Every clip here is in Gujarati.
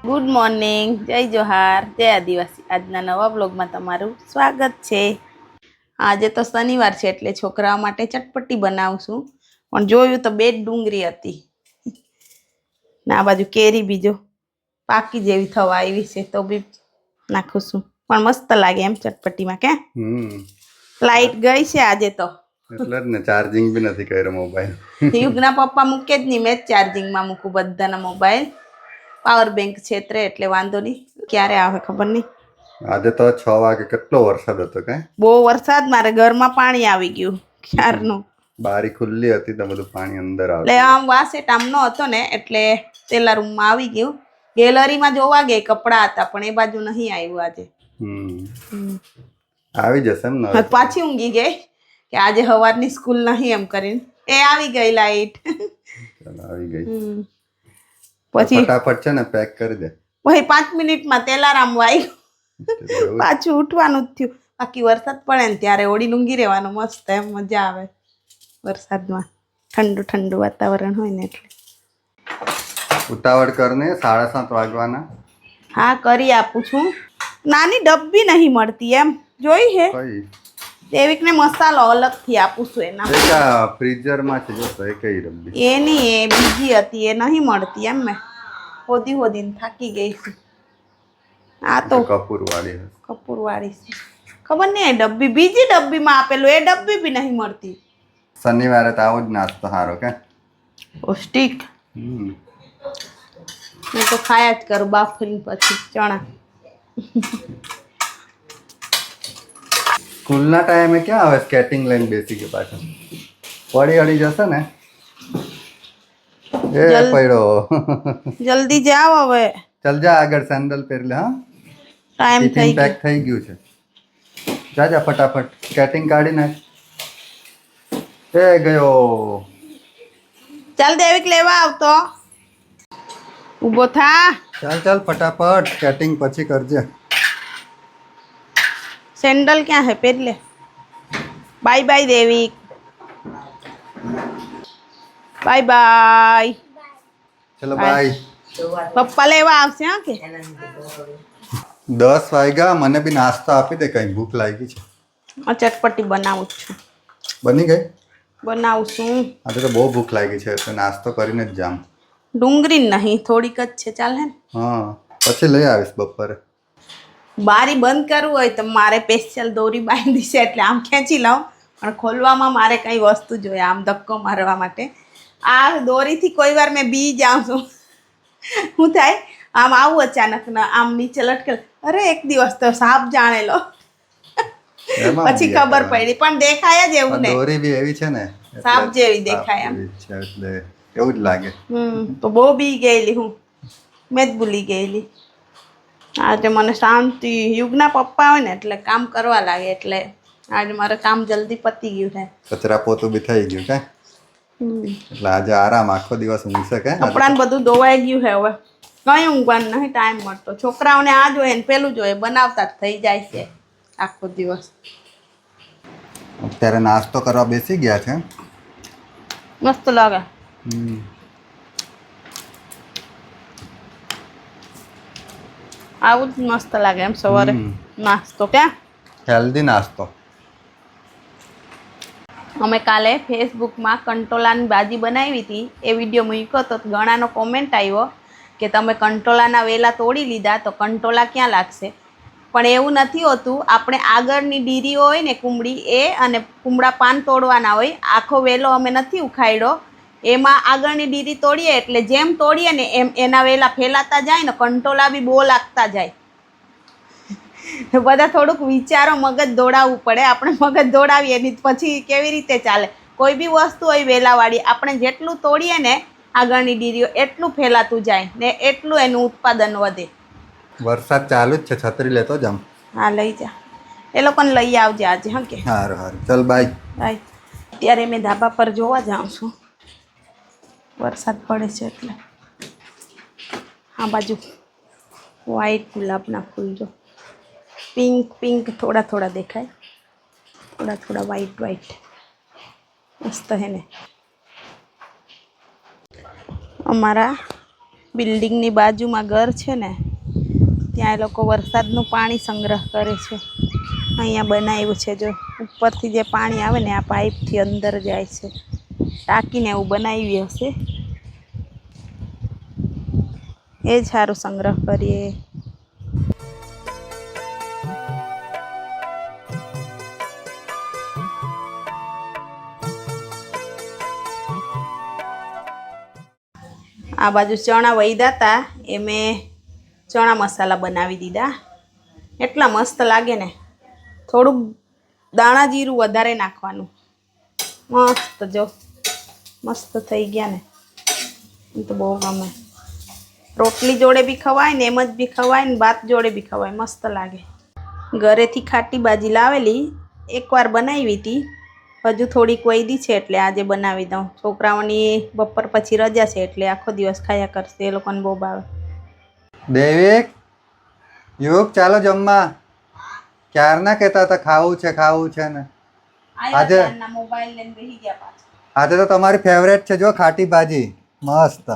ગુડ મોર્નિંગ, જય જોહાર, જય આદિવાસી. આજના નવા બ્લોગમાં તમારું સ્વાગત છે. આજે તો શનિવાર છે એટલે છોકરાઓ માટે ચટપટી બનાવશું. પણ જોયું તો બે ડુંગળી હતી ને આ બાજુ કેરી બીજો પાકી જેવી થવા આવી છે તો બી નાખું છું. પણ મસ્ત લાગે એમ ચટપટીમાં. કે લાઈટ ગઈ છે આજે તો એટલે જ ને ચાર્જિંગ બી નથી કર્યો મોબાઈલ. યુગના પપ્પા મૂકે જ નહીં, મેં જ ચાર્જિંગમાં મૂકું બધાના મોબાઈલ. પાવર બેંક છેતરે એટલે વાંધો નહીં. ક્યારે આવે ખબર નહીં. આજે તો 6 વાગે કેટલો વરસાદ હતો કે બહુ વરસાદ, મારે ઘરમાં પાણી આવી ગયું ક્યારનું. બારી ખુલ્લી હતી તો બધું પાણી અંદર એટલે આવતું. આમ વાસેટ આમનો હતો ને એટલે પેલા રૂમમાં આવી ગયું. ગેલેરીમાં જોવા ગઈ, કપડા હતા પણ એ બાજુ નહીં આવ્યું આજે. આવી જશે એમ ને. પાછી ઊંઘી ગઈ કે આજે સવારની સ્કૂલ નહીં એમ કરીને એ આવી ગઈ લાઈટ. આવી ગઈ. પછી ફટાફટ છે ને પેક કરી દે. પછી 5 મિનિટમાં તેલારામ વાઈ પાછું ઉઠવાનું જ થયું. બાકી વરસાદ પડે ને ત્યારે ઓડી ઊંઘી રહેવાનું મસ્ત, એમ મજા આવે વરસાદમાં. ઠંડુ ઠંડુ વાતાવરણ હોય ને એટલે. ઉતાવળ કરને, 7:30 વાગવાના. હા, કરી આપું છું. નાની ડબ્બી નહીં મળતી એમ જોઈ હે. કઈ દેવિકને મસાલો અલગથી આપું છું એના. એક ફ્રીઝર માં છે જો તો એ કઈ ડબ્બી. એની એ બીજી હતી, એ નહીં મળતી એમ. મેં હોદીને થાકી ગઈ છું. આ તો કપૂર વાળી છે. ખબર નહીં એ ડબ્બી બીજી ડબ્બીમાં આપેલું, એ ડબ્બી બી નહીં મળતી. શનિવારે તો આવો જ નાસ્તો સારો કે પૌષ્ટિક. મેં તો ખાયા જ કરું બાફરી પછી ચણા. સ્કૂલના ટાઈમે ક્યાં આવે સ્કેટિંગ લઈને બેસી ગયો પાછો. પડી અડી જશે ને. એ પડ્યો. જલ્દી જાઓ હવે. ચલ જા આગળ, સેન્ડલ પહેર લે. હા, ટાઈમ થઈ ગયો. પેક થઈ ગયું છે. જા ફટાફટ સ્કેટિંગ કાઢી નાખ. એ ગયો. ચાલ દેવિક લેવા આવતો. ઊભો થા. ચાલ ફટાફટ સ્કેટિંગ પછી કરજે. સેન્ડલ ક્યાં હે, પહેર લે. Bye bye Devik. Bye bye. ચલો બાય. પપ્પા લેવા આવશે. હા કે 10 વાગ્યા. મને બી નાસ્તો આપી દે, કઈ ભૂખ લાગી છે. આ ચટપટી બનાવું છું. બની ગઈ. બનાવું છું. આજે તો બહુ ભૂખ લાગી છે તો નાસ્તો કરીને જ જામ. ડુંગળી નહીં, થોડીક જ છે. ચાલ હે. હા, પછી લઈ આવીશ બપોરે. બારી બંધ કરવું હોય તો મારે સ્પેશિયલ દોરી બાંધી છે એટલે આમ ખેંચી લઉં, પણ ખોલવામાં મારે કઈ વસ્તુ જોઈએ આમ ધક્કો મારવા માટે. આ દોરીથી કોઈ વાર મેં બી જાઉં છું. શું થાય, આમ આવું અચાનક ના આમ નીચે લટકેલ, અરે એક દિવસ તો સાપ જાણેલો. પછી ખબર પડી, પણ દેખાય જ એવું ને. દોરી બી એવી છે ને, સાપ જેવી દેખાય આમ. એટલે એવું જ લાગે. તો બહુ બી ગયેલી હું, મેં જ ભૂલી ગયેલી. આજે મને શાંતિ. યુગના પપ્પા હોય ને એટલે કામ કરવા લાગે, એટલે આજે મારે કામ જલ્દી પતી ગયું છે. કચરા પોતું બી થઈ ગયું કે એટલે આજે આરામ. આખો દિવસ ઊંઘશે કે કપડાં બધું ધોવાઈ ગયું છે. હવે કઈ ઊંઘવાનું નહીં ટાઈમ મળતો. છોકરાઓને આ જોઈએ ને પેલું જોઈએ, બનાવતા જ થઈ જાય છે આખો દિવસ. અત્યારે નાસ્તો કરવા બેસી ગયા છે. મસ્ત લાગે. આવું જ મસ્ત લાગે એમ સવારે નાસ્તો. ક્યાં હેલ્ધી નાસ્તો. અમે કાલે ફેસબુકમાં કંટોલાની ભાજી બનાવી હતી, એ વિડીયો મૂક્યો તો ઘણાનો કોમેન્ટ આવ્યો કે તમે કંટોલાના વેલા તોડી લીધા તો કંટોલા ક્યાં લાગશે. પણ એવું નથી હોતું. આપણે આગળની ડીરી હોય ને કુમળી, એ અને કુમળા પાન તોડવાના હોય. આખો વેલો અમે નથી ઉખાડ્યો, એમાં આગળની ડીરી તોડીએ એટલે જેમ તોડીએ ને એમ એના વેલા ફેલાતા જાય ને કંટોલા બી બહુ લાગતા જાય. બધા થોડુંક વિચારો, મગજ દોડાવવું પડે. આપણે મગજ દોડાવીએ નહીં પછી કેવી રીતે ચાલે. કોઈ બી વસ્તુ હોય વેલાવાળી, આપણે જેટલું તોડીએ ને આગળની ડીરીઓ એટલું ફેલાતું જાય ને એટલું એનું ઉત્પાદન વધે. વરસાદ ચાલુ જ છે, છત્રી લેતો જામ. હા, લઈ જા. એ લોકોને લઈ આવજે આજે. હા કે સારું. ચલ બાય બાય. અત્યારે મેં ધાબા પર જોવા જાઉં છું, વરસાદ પડે છે એટલે. આ બાજુ વ્હાઈટ ગુલાબના ફૂલ જો, પિંક થોડા દેખાય, થોડા વ્હાઈટ મસ્ત હે ને. અમારા બિલ્ડિંગની બાજુમાં ઘર છે ને, ત્યાં એ લોકો વરસાદનું પાણી સંગ્રહ કરે છે. અહીંયા બનાવ્યું છે, જો ઉપરથી જે પાણી આવે ને આ પાઇપથી અંદર જાય છે. ટાંકીને એવું બનાવી હશે, એ જ સારું સંગ્રહ કરીએ. આ બાજુ ચણા વૈદા હતા, એ મેં ચણા મસાલા બનાવી દીધા. એટલા મસ્ત લાગે ને. થોડુંક દાણા જીરું વધારે નાખવાનું. મસ્ત, જો મસ્ત થઈ ગયા ને. એ તો બહુ ગમે. રોટલી જોડે બી ખવાય ને, એમ જ બી ખવાય ને, ભાત જોડે બી ખવાય. મસ્ત લાગે. ઘરેથી ખાટી ભાજી લાવેલી, એકવાર બનાવી હતી, હજુ થોડીક વૈદી છે એટલે આજે બનાવી દઉં. છોકરાઓની બપોર પછી રજા છે એટલે આખો દિવસ ખાયા કરશે, એ લોકોને બહુ ભાવે. દેવિક, યુગ, ચાલો જમવા. ક્યારના કહેતા હતા ખાવું છે ને. આજે મોબાઈલ લઈને બેસી ગયા પાછા. આજે તો તમારી ફેવરેટ છે, જો ખાટી ભાજી મસ્ત,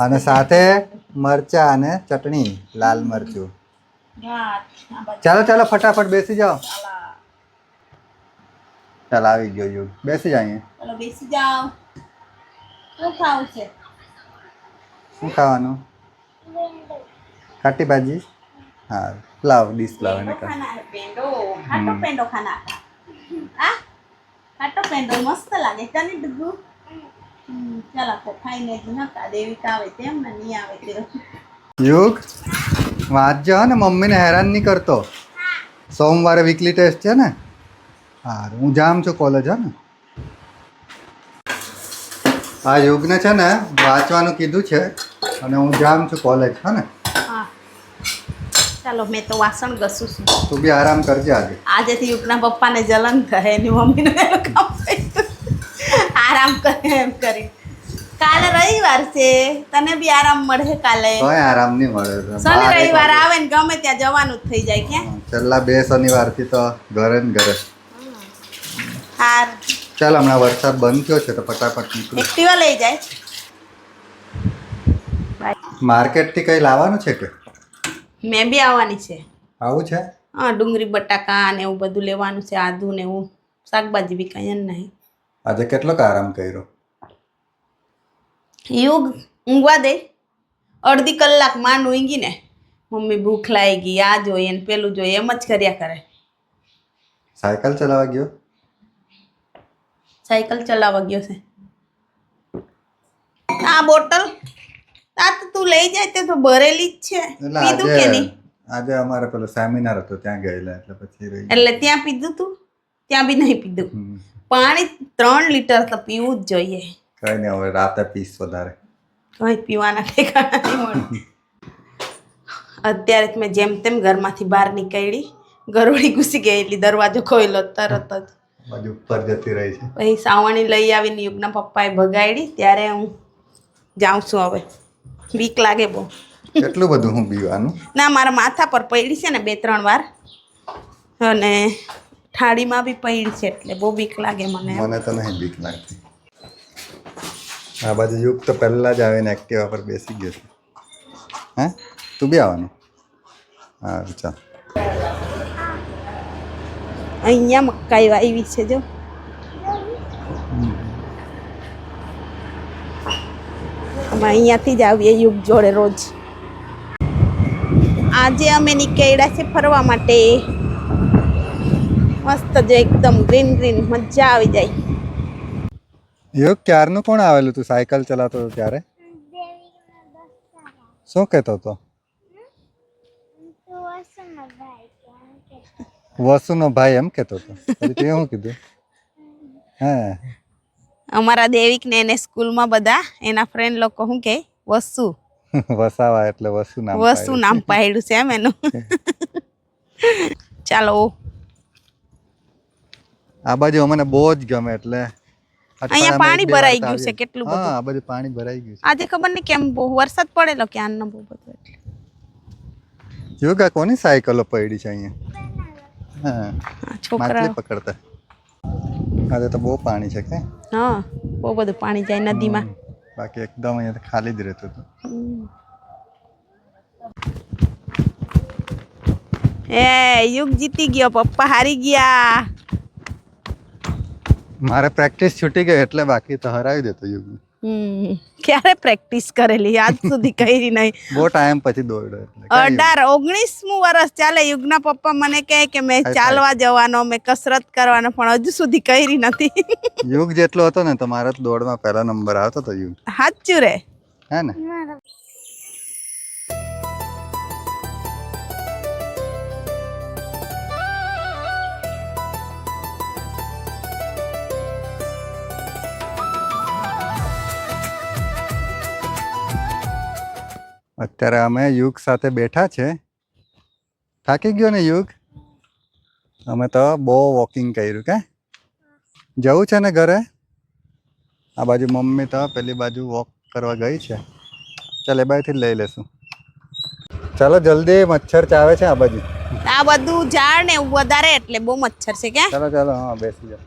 અને સાથે મરચા અને ચટણી, લાલ મરચું. ચાલો ચાલો ફટાફટ બેસી જાઓ. ચાલ આવી ગયો યુગ, બેસી જાય. ચાલો બેસી જાઓ. શું ખાવું છે? શું ખાવાનું? ખાટી ભાજી. હા, લાવ ડીશ લાવ એને. ખાટો પેંડો ખાના. આ ખાટો પેંડો મસ્ત લાગે તને ડુગુ. ચાલો તો ખાઈને જ નકા દેવિક આવે તેમ ને નહીં આવે તે. યુગ, વાંચજો ને, મમ્મીને હેરાન નહીં કરતો. સોમવારે વીકલી ટેસ્ટ છે ને. હા, હું જામ છું કોલેજ. હે ને આ યુગને છે ને વાંચવાનું કીધું છે, અને હું જામ છું કોલેજ. હે ને. હા, ચાલો મેં તો વાસણ ઘસું છું. તું બી આરામ કરજે આજે. આજેથી યુગના પપ્પાને જલન કહે, એની મમ્મીને કામ આરામ કરે એમ કરી. કાલે રવિવાર છે, તને બી આરામ મળે કાલે. કોઈ આરામ નહીં મળે. શનિ રવિવાર આવે ને ગમે ત્યાં જવાનું જ થઈ જાય. ક્યાં છેલ્લા 2 શનિવારથી તો ઘરે ને ઘરે. હાર ચાલ, હમણાં વરસાદ બંધ થયો છે તો ફટાફટ નીકળો. એક્ટિવા લઈ જાય. માર્કેટથી કંઈ લાવવાનું છે કે? મેં બી આવવાની છે. આવું છે? હા, ડુંગળી બટાકા ને એવું બધું લેવાનું છે, આદુ ને એવું. શાકભાજી બી કઈ નહીં. આજે કેટલોક આરામ કર્યો? યુગ ઊંઘવા દે. અડધી કલાક માંડ ઊંઘી ને મમ્મી ભૂખ લાગી ગઈ, આ જોઈએ ને પેલું જોઈએ, એમ જ કર્યા કરે. સાયકલ ચલાવવા ગયો? સાયકલ ચલાવવા ગયો છે. આ બોટલ આ તો તું લઈ જાય તે તો ભરેલી જ છે. પીધું કે નહીં? આજે અમારે પેલો સેમિનાર હતો, ત્યાં ગયેલા એટલે પછી રહી. એટલે ત્યાં પીધું તું? ત્યાં બી નહીં પીધું. પાણી 3 લીટર તો પીવું જ જોઈએ. કઈ નહીં, હવે રાતે પીસ વધારે. કઈ પીવાના ઠેકાણા નહીં મળે. અત્યારે મેં જેમ તેમ ઘરમાંથી બહાર નીકળી, ગરોળી ઘૂસી ગયેલી, દરવાજો ખોલ્યો તરત જ. બાજુ ઉપર જતી રહી છે. પછી સાવણી લઈ આવીને યુગના પપ્પાએ ભગાડી, ત્યારે હું જાઉં છું. હવે બીક લાગે બહુ. કેટલું બધું હું પીવાનું? ના, મારા માથા પર પડી છે ને 2-3 વાર, અને થાળીમાં બી પડી છે, એટલે બહુ બીક લાગે મને. મને તો નહીં બીક લાગતી. આ બાજુ યુગ તો પહેલાં જ આવીને એક્ટિવા પર બેસી ગયો છે. હે, તું બી આવવાનું? હા, ચાલ. અહીંયા મકાઈ વાવી છે, જો. અમે અહીંયાથી જ આવીએ યુગ જોડે રોજ. આજે અમે નીકળ્યા છે ફરવા માટે. મસ્ત, જો એકદમ ગ્રીન ગ્રીન, મજા આવી જાય. યુગ, ક્યારનું કોણ આવેલું? તું સાયકલ ચલાવતો હતો ત્યારે શું કહેતો હતો? વસુનો ભાઈ એમ કહેતો હતો. તે શું કીધું? હે, અમારા દેવિક ને એને સ્કૂલમાં બધા એના ફ્રેન્ડ લોકો શું કહે? વસુ. વસાવા એટલે વસુ નામ. વસુ નામ પાડ્યું છે એમ એનું. ચાલો. આ બાજુ અમને બહુ જ ગમે, એટલે અહીંયા પાણી ભરાઈ ગયું છે કેટલું બધું. હા, આ બાજુ પાણી ભરાઈ ગયું છે. આજે ખબર નહીં કેમ બહુ વરસાદ પડેલો ક્યાંનો બહુ બધો. એટલે યોગા કોની સાયકલો પડી છે અહીંયા? હા, છોકરા માછલી પકડતા. આજે તો બહુ પાણી છે કે? હા, બહુ બધું પાણી જાય નદીમાં. બાકી એકદમ અહીંયા ખાલી જ રહેતું હતું. એ યુગ જીતી ગયો, પપ્પા હારી ગયા. મારે પ્રેક્ટિસ છૂટી ગઈ એટલે બાકી તો હરાવી દેતો યુગ. ક્યારે પ્રેક્ટિસ કરેલી? આજ સુધી કરી નહીં. બહુ ટાઈમ પછી દોડ્યો એટલે 19મું વર્ષ ચાલે. યુગના પપ્પા મને કહે કે મેં ચાલવા જવાનો, મેં કસરત કરવાનો, પણ હજુ સુધી કરી નથી. યુગ જેટલો હતો ને તો મારે તો દોડમાં પહેલા નંબર આવતો હતો યુગ. સાચું રે. હે ને? અત્યારે અમે યુગ સાથે બેઠા છે. થાકી ગયો ને યુગ? અમે તો બહુ વોકિંગ કર્યું કે જવું છે ને ઘરે. આ બાજુ મમ્મી તો પેલી બાજુ વોક કરવા ગઈ છે. ચાલ એ બાજુથી લઈ લેશું. ચાલો જલ્દી, મચ્છર ચાવે છે આ બાજુ. આ બધું ઝાડ ને એવું વધારે એટલે બહુ મચ્છર છે કે. ચાલો ચાલો, હા બેસી જાઓ.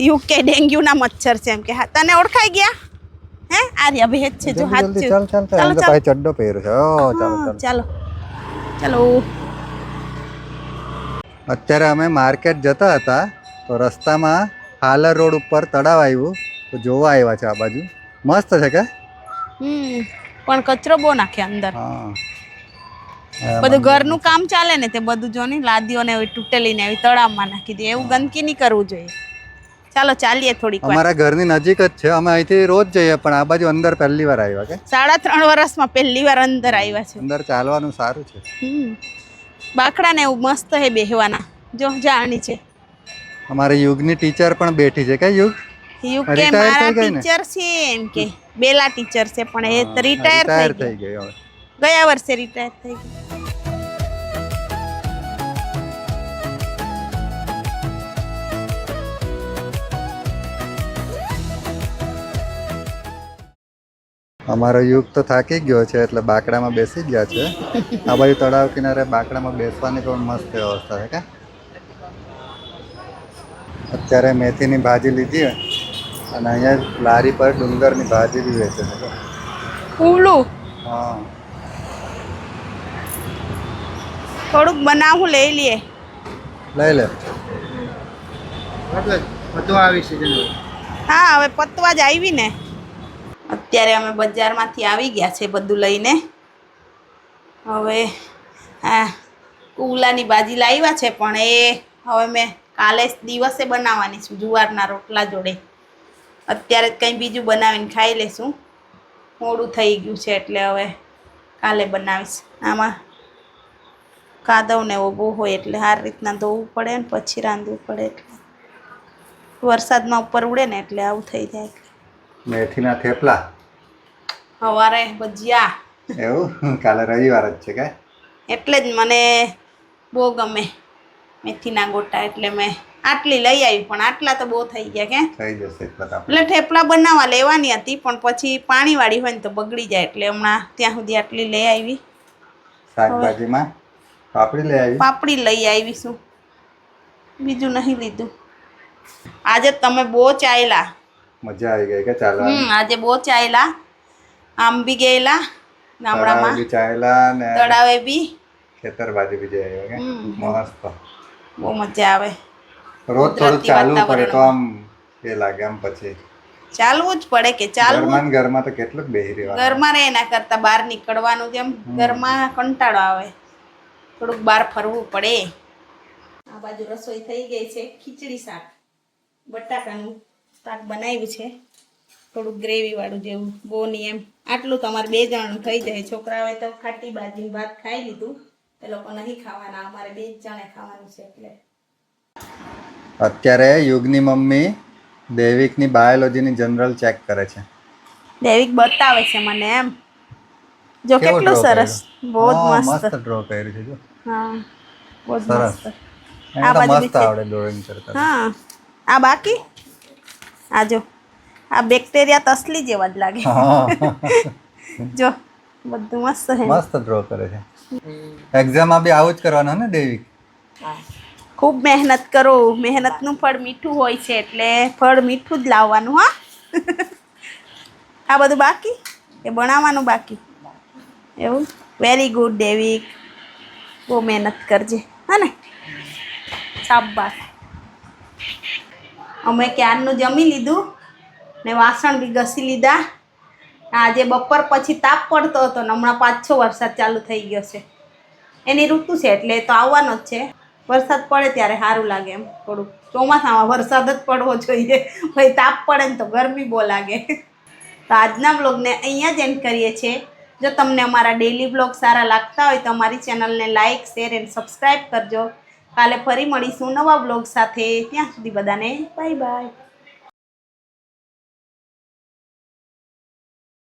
યુગ કે ડેન્ગ્યુ ના મચ્છર છે એમ કે. તને ઓળખાઈ ગયા? હે આર્યા ભેજ છે જો હાથ છે. ચાલ ચાલ ચાલ, તો ભાઈ ચડ્ડો પહેર્યો છે. ઓ ચાલો ચાલો ચાલો. અત્યારે અમે માર્કેટ જતા હતા તો રસ્તામાં હાલર રોડ ઉપર તળાવ આવ્યું તો જોવા આવ્યા છે. આ બાજુ મસ્ત છે કે. પણ કચરો બહુ નાખે અંદર. હા, બધું ઘરનું કામ ચાલે ને તે બધું જો ને લાદીઓ ને એવી તૂટેલી ને એવી તળાવમાં નાખી દે. એવું ગંદકી નહીં કરવું જોઈએ. ચાલો ચાલીએ થોડીક વાર. અમારા ઘરની નજીક જ છે. અમે અહીંથી રોજ જઈએ પણ આ બાજુ અંદર પહેલી વાર આવ્યા કે. 3.5 વર્ષમાં પહેલી વાર અંદર આવ્યા છે. અંદર ચાલવાનું સારું છે. બાકડા ને એવું મસ્ત હે બેહવાના. જો જાણી છે. અમારે યુગની ટીચર પણ બેઠી છે કે યુગ? યુગ કે મારા ટીચર છે એમ કે. બેલા ટીચર છે પણ એ રિટાયર થઈ ગઈ હવે. ગયા વર્ષે રિટાયર થઈ ગઈ. અમારો યુગ તો થાકી ગયો છે એટલે બાકડામાં બેસી ગયા છે. આ બાજુ તળાવ કિનારે બાકડામાં બેસવાની પણ મસ્ત વ્યવસ્થા છે કે. અત્યારે મેથીની ભાજી લીધી અને અહીંયા લારી પર ડુંગરની ભાજી બી વેચે છે. ફૂલું હા, થોડુંક બનાવું લઈ લઈએ. લઈ લે. હા હવે પતવા જ આવી ને. અત્યારે અમે બજારમાંથી આવી ગયા છે બધું લઈને. હવે આ કુલાની ભાજી લાવ્યા છે પણ એ હવે મેં કાલે દિવસે બનાવવાની છું જુવારના રોટલા જોડે. અત્યારે કંઈ બીજું બનાવીને ખાઈ લેશું. મોડું થઈ ગયું છે એટલે હવે કાલે બનાવીશ. આમાં કાદવ ને એવો બહુ હોય એટલે સારી રીતના ધોવું પડે ને પછી રાંધવું પડે. એટલે વરસાદમાં ઉપર ઉડે ને એટલે આવું થઈ જાય. મેથીના થેપલા સવારે ભજીયા. એવું? કાલે રવિવાર જ છે કે એટલે જ મને બહુ ગમે મેથીના ગોટા. એટલે મેં આટલી લઈ આવી પણ આટલા તો બહુ થઈ ગયા કે. થઈ જશે એટલે થેપલા બનાવવા લેવાની હતી પણ પછી પાણીવાળી હોય ને તો બગડી જાય એટલે હમણાં ત્યાં સુધી આટલી લઈ આવી. શાકભાજીમાં પાપડી લઈ આવી. પાપડી લઈ આવીશું, બીજું નહીં લીધું. આજે તમે બહુ ચાલ્યા. મજા આવી ગઈ કે ચાલવાની? આજે બહુ ચાલ્યા. આમ બી ગયેલા ગામડામાં, ચાલ્યા ને તળાવે બી, ખેતર બાજુ બી જઈએ કે. મસ્ત, બહુ મજા આવે. રોજ થોડું ચાલવું પડે તો આમ એ લાગે. આમ પછી ચાલવું જ પડે કે. ચાલવું ઘરમાં તો કેટલું બેહી રહેવાનું. ઘરમાં રહે એના કરતા બહાર નીકળવાનું. જેમ ઘરમાં કંટાળો આવે, થોડુંક બહાર ફરવું પડે. આ બાજુ રસોઈ થઈ ગઈ છે. ખીચડી શાક, બટાકાનું શાક બનાવ્યું છે. થોડુંક ગ્રેવી વાળું જેવું, બહુ નહીં એમ. આટલું તમારે 2 જણનું થઈ જાય. છોકરાઓએ તો ખાટી ભાજી ભાત ખાઈ લીધું. એ લોકો નહીં ખાવાના. અમારે 2 જણે ખાવાનું છે એટલે. અત્યારે યુગની મમ્મી દેવિકની બાયોલોજીની જનરલ ચેક કરે છે. દેવિક બતાવે છે મને એમ. જો કેટલું સરસ, બહુ જ મસ્ત ડ્રો કર્યું છે. જો હા, બહુ જ સરસ. મસ્ત. આ બાજુ મસ્ત આવડે ડ્રોઈંગ કરતા. હા, આ બાકી આ જો આ બેક્ટેરિયા તસલી જેવા જ લાગે. જો બધું મસ્ત છે. મસ્ત ડ્રો કરે છે. એક્ઝામમાં બી આવું જ કરવાનું ને દેવિક? ખૂબ મહેનત કરો. મહેનતનું ફળ મીઠું હોય છે એટલે ફળ મીઠું જ લાવવાનું. હા આ બધું બાકી કે બનાવવાનું બાકી? એવું? વેરી ગુડ દેવિક, બહુ મહેનત કરજે, હા ને? શાબાશ. અમે ક્યારનું જમી લીધું ને વાસણ બી ઘસી લીધા. આજે બપોર પછી તાપ પડતો હતો ને હમણાં પાછો વરસાદ ચાલુ થઈ ગયો છે. એની ઋતુ છે એટલે તો આવવાનો જ છે. વરસાદ પડે ત્યારે સારું લાગે એમ થોડુંક. ચોમાસામાં વરસાદ જ પડવો જોઈએ, ભાઈ તાપ પડે ને તો ગરમી બહુ લાગે. તો આજના વ્લોગને અહીંયા જ એન્ડ કરીએ છીએ. જો તમને અમારા ડેઈલી વ્લોગ સારા લાગતા હોય તો અમારી ચેનલને લાઇક, શેર એન્ડ સબસ્ક્રાઈબ કરજો. કાલે ફરી મળીશું નવા વ્લોગ સાથે. ત્યાં સુધી બધાને બાય બાય.